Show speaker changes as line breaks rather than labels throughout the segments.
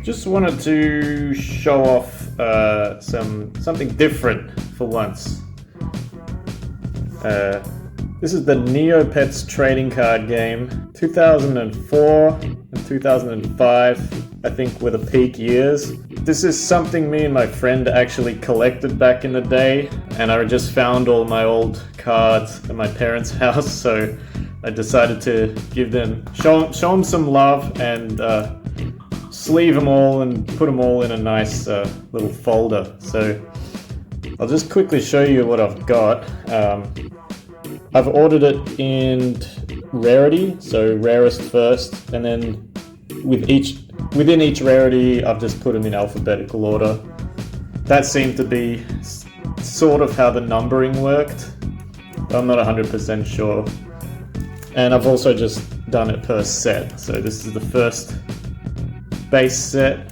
Just wanted to show off something different for once. This is the Neopets trading card game. 2004 and 2005, I think, were the peak years. This is something me and my friend actually collected back in the day, and I just found all my old cards at my parents' house, so I decided to give them, show them some love and sleeve them all and put them all in a nice little folder. So I'll just quickly show you what I've got. I've ordered it in rarity, so rarest first, and then within each rarity I've just put them in alphabetical order. That seemed to be sort of how the numbering worked. I'm not 100% sure. And I've also just done it per set. So this is the first base set.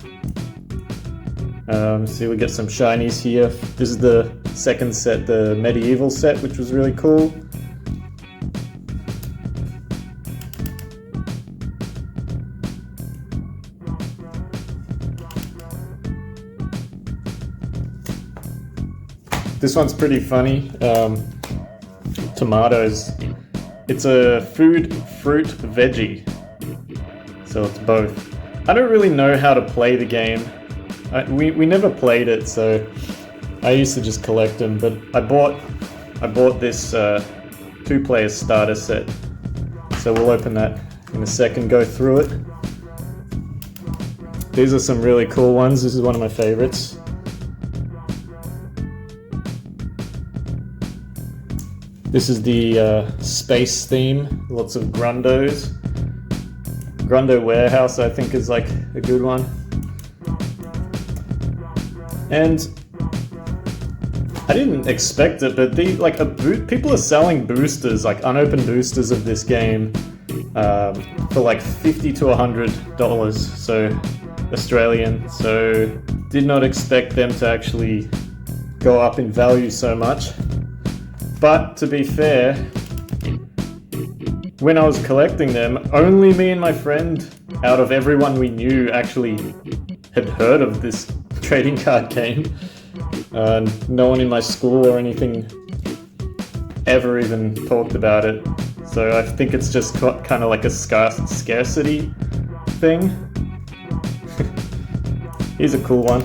See, we get some shinies here. This is the second set, the medieval set, which was really cool. This one's pretty funny. Tomatoes. It's a food, fruit, veggie. So it's both. I don't really know how to play the game. We never played it, so I used to just collect them. But I bought this two-player starter set. So we'll open that in a second, go through it. These are some really cool ones. This is one of my favorites. This is the space theme, lots of Grundos. Grundo Warehouse, I think, is like a good one. And I didn't expect it, but people are selling boosters, like unopened boosters of this game, for like $50 to $100, so Australian. So did not expect them to actually go up in value so much. But to be fair, when I was collecting them, only me and my friend, out of everyone we knew, actually had heard of this trading card game. No one in my school or anything ever even talked about it. So I think it's just kind of like a scarcity thing. Here's a cool one.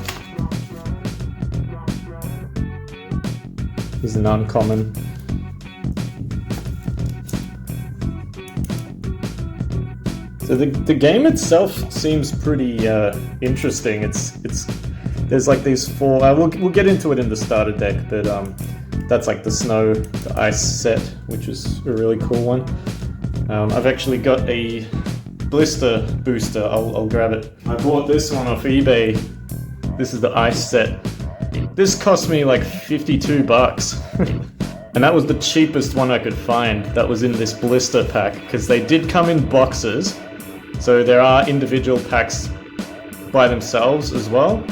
Here's an uncommon. So the game itself seems pretty interesting. There's like these four. We'll get into it in the starter deck, but that's like the ice set, which is a really cool one. I've actually got a blister booster. I'll grab it. I bought this one off eBay. This is the ice set. This cost me like $52. And that was the cheapest one I could find that was in this blister pack, because they did come in boxes. So there are individual packs by themselves as well.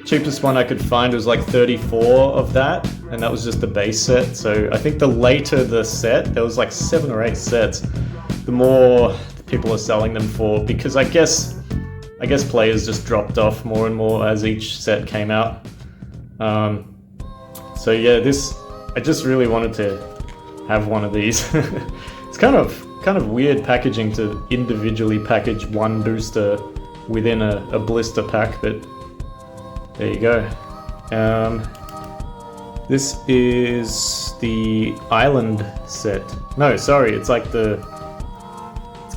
Cheapest one I could find was like 34 of that, and that was just the base set. So I think the later the set, there was like 7 or 8 sets, the more people are selling them for, because I guess players just dropped off more and more as each set came out. So yeah, I just really wanted to have one of these. It's kind of weird packaging to individually package one booster within a blister pack, but there you go. This is the island set. No, sorry, it's kind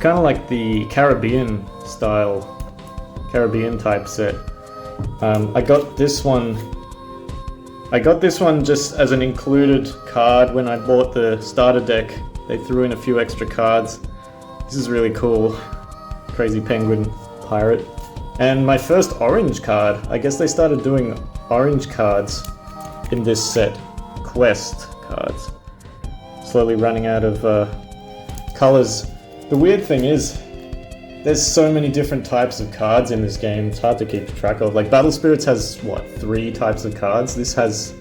of like the Caribbean type set. I got this one just as an included card when I bought the starter deck. They threw in a few extra cards. This is really cool. Crazy Penguin Pirate. And my first orange card. I guess they started doing orange cards in this set. Quest cards. Slowly running out of colors. The weird thing is, there's so many different types of cards in this game, it's hard to keep track of. Like Battle Spirits has, 3 types of cards? This has,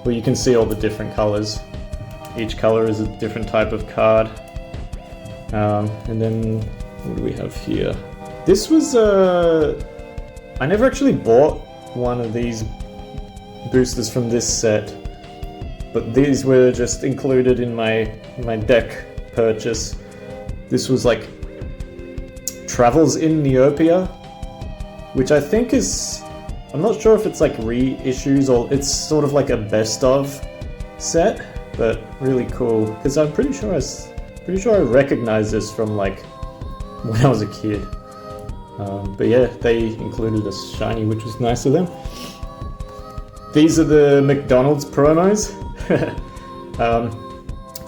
well, you can see all the different colors. Each color is a different type of card. And then, what do we have here? This was I never actually bought one of these boosters from this set, but these were just included in my deck purchase. This was like Travels in Neopia, which I think is, I'm not sure if it's like reissues or it's sort of like a best of set, but really cool because I'm pretty sure I recognize this from like when I was a kid. But yeah, they included a shiny, which was nice of them. These are the McDonald's promos.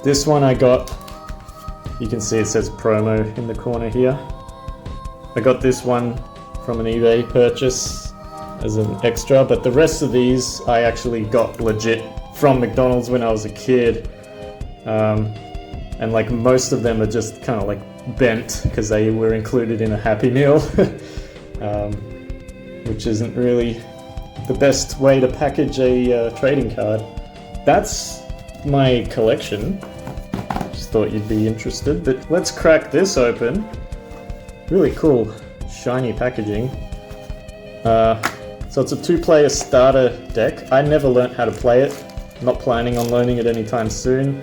This one I got, you can see it says promo in the corner here. I got this one from an eBay purchase as an extra, but the rest of these I actually got legit from McDonald's when I was a kid. And like most of them are just kind of like bent because they were included in a Happy Meal, which isn't really the best way to package a trading card. That's my collection. Just thought you'd be interested, but let's crack this open. Really cool, shiny packaging. So it's a 2-player starter deck. I never learnt how to play it. Not planning on learning it anytime soon.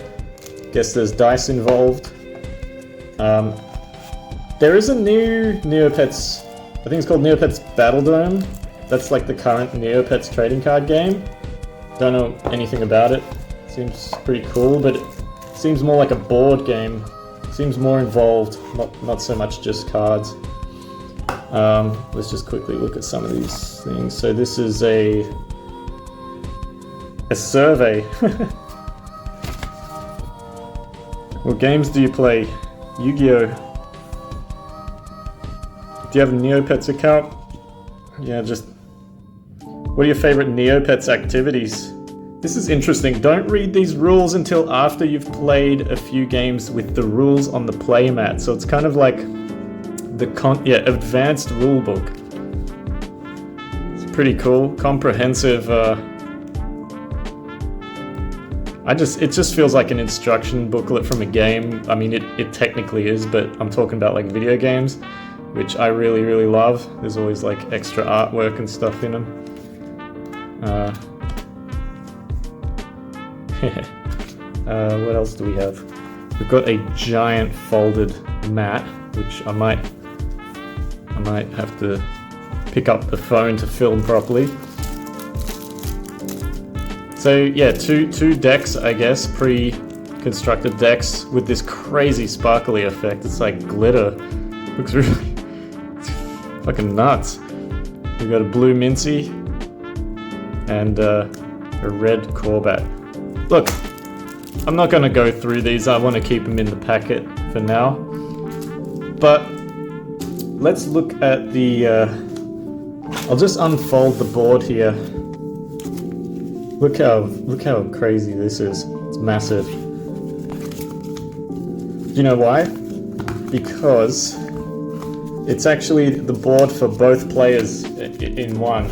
Guess there's dice involved. There is a new Neopets, I think it's called Neopets Battledome. That's like the current Neopets trading card game. Don't know anything about it. Seems pretty cool, but it seems more like a board game. Seems more involved, not so much just cards. Let's just quickly look at some of these things. So this is a survey. What games do you play? Yu-Gi-Oh! Do you have a Neopets account? Yeah, just... What are your favorite Neopets activities? This is interesting. Don't read these rules until after you've played a few games with the rules on the playmat. So it's kind of like the advanced rule book. It's pretty cool, comprehensive. It just feels like an instruction booklet from a game. I mean, it technically is, but I'm talking about like video games, which I really, really love. There's always like extra artwork and stuff in them. What else do we have? We've got a giant folded mat, which I might have to pick up the phone to film properly. So yeah, two decks, I guess, pre-constructed decks with this crazy sparkly effect. It's like glitter. Looks really fucking nuts. We've got a blue Mincy and a red Corbat. Look, I'm not going to go through these. I want to keep them in the packet for now. But let's look at the... I'll just unfold the board here. Look how crazy this is. It's massive. Do you know why? Because it's actually the board for both players in one.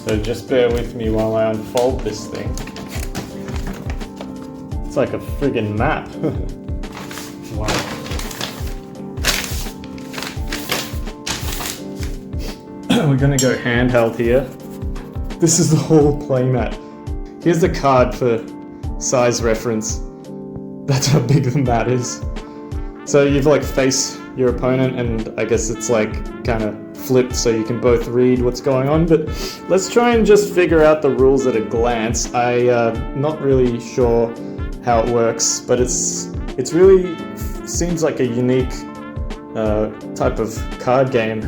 So just bear with me while I unfold this thing. It's like a friggin' map. Wow. We're gonna go handheld here. This is the whole playmat. Here's the card for size reference. That's how big the mat is. So you've like face your opponent, and I guess it's like kind of flipped so you can both read what's going on. But let's try and just figure out the rules at a glance. Not really sure how it works, but it's really seems like a unique type of card game.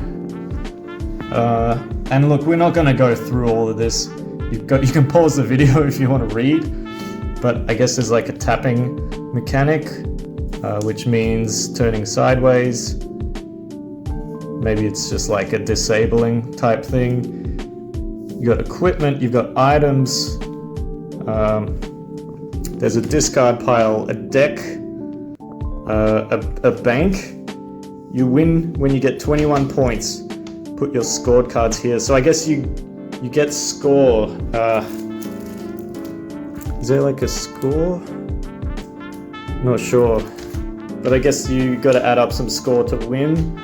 And look, we're not going to go through all of this. You can pause the video if you want to read, but I guess there's like a tapping mechanic, which means turning sideways. Maybe it's just like a disabling type thing. You got equipment, you've got items. There's a discard pile, a deck, a bank. You win when you get 21 points. Put your scored cards here. So I guess you get score. Is there like a score? Not sure. But I guess you got to add up some score to win.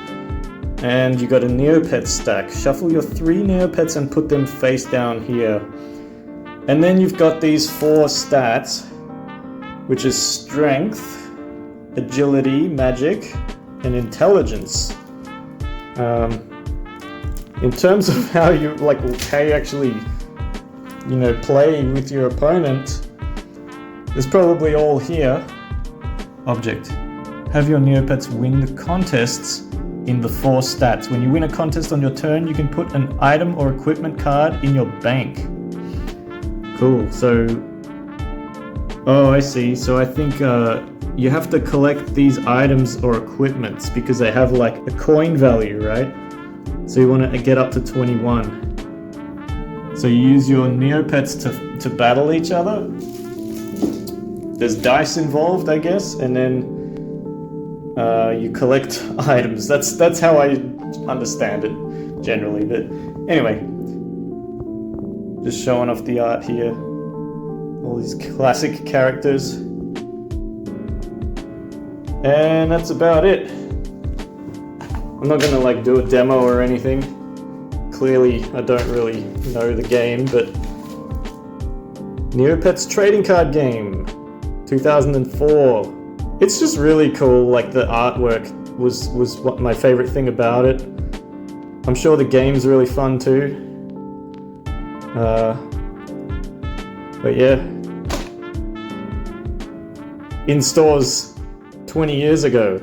And you got a Neopets stack. Shuffle your 3 Neopets and put them face down here. And then you've got these 4 stats, which is strength, agility, magic, and intelligence. In terms of how you actually, play with your opponent, it's probably all here. Object. Have your Neopets win the contests in the 4 stats. When you win a contest on your turn, you can put an item or equipment card in your bank. Cool. So, oh, I see. So I think you have to collect these items or equipments because they have like a coin value, right? So you want to get up to 21. So you use your Neopets to battle each other. There's dice involved, I guess, and then you collect items. That's how I understand it generally. But anyway, just showing off the art here. All these classic characters, and that's about it. I'm not gonna do a demo or anything. Clearly, I don't really know the game, but Neopets trading card game, 2004. It's just really cool. The artwork was what my favorite thing about it. I'm sure the game's really fun too. But yeah, in stores 20 years ago.